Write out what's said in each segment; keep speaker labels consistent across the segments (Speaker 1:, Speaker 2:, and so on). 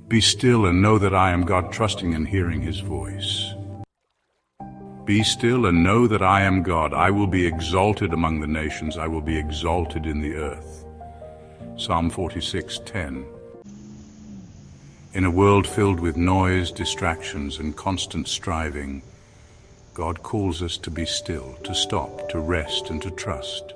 Speaker 1: Be still and know that I am God, trusting and hearing his voice. Be still and know that I am God. I will be exalted among the nations. I will be exalted in the earth. Psalm 46:10. In a world filled with noise, distractions, and constant striving, God calls us to be still, to stop, to rest, and to trust.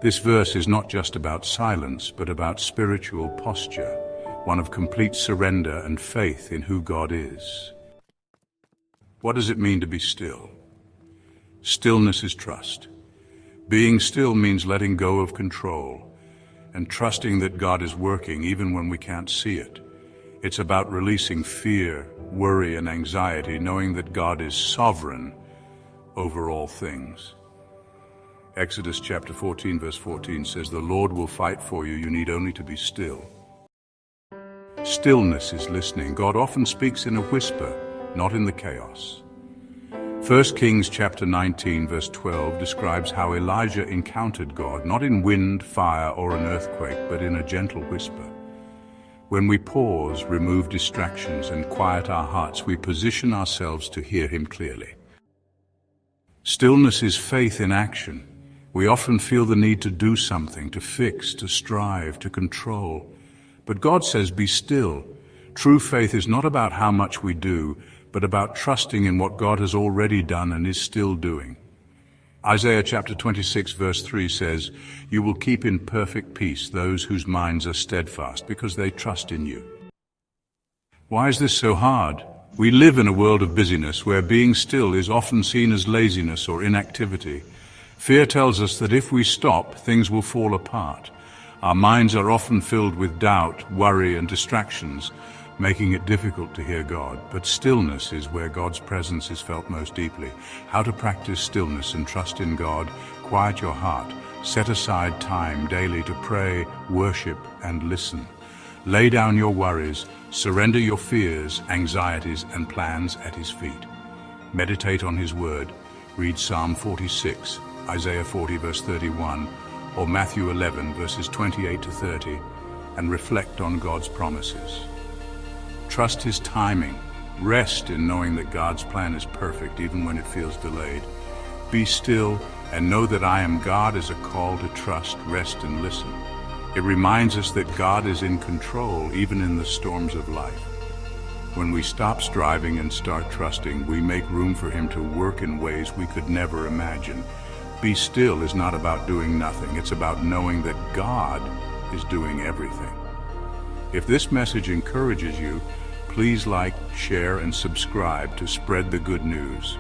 Speaker 1: This verse is not just about silence, but about spiritual posture, one of complete surrender and faith in who God is. What does it mean to be still? Stillness is trust. Being still means letting go of control and trusting that God is working even when we can't see it. It's about releasing fear, worry, and anxiety, knowing that God is sovereign over all things. Exodus chapter 14, verse 14 says, "The Lord will fight for you. You need only to be still." Stillness is listening. God often speaks in a whisper, not in the chaos. 1 Kings chapter 19, verse 12 describes how Elijah encountered God, not in wind, fire, or an earthquake, but in a gentle whisper. When we pause, remove distractions, and quiet our hearts, we position ourselves to hear him clearly. Stillness is faith in action. We often feel the need to do something, to fix, to strive, to control. But God says, be still. True faith is not about how much we do, but about trusting in what God has already done and is still doing. Isaiah chapter 26, verse 3 says, "You will keep in perfect peace those whose minds are steadfast, because they trust in you." Why is this so hard? We live in a world of busyness where being still is often seen as laziness or inactivity. Fear tells us that if we stop, things will fall apart. Our minds are often filled with doubt, worry, and distractions, making it difficult to hear God. But stillness is where God's presence is felt most deeply. How to practice stillness and trust in God? Quiet your heart. Set aside time daily to pray, worship, and listen. Lay down your worries. Surrender your fears, anxieties, and plans at his feet. Meditate on his word. Read Psalm 46, Isaiah 40, verse 31, or Matthew 11, verses 28 to 30, and reflect on God's promises. Trust his timing. Rest in knowing that God's plan is perfect even when it feels delayed. Be still and know that I am God is a call to trust, rest, and listen. It reminds us that God is in control even in the storms of life. When we stop striving and start trusting, we make room for him to work in ways we could never imagine. Be still is not about doing nothing. It's about knowing that God is doing everything. If this message encourages you, please like, share, and subscribe to spread the good news.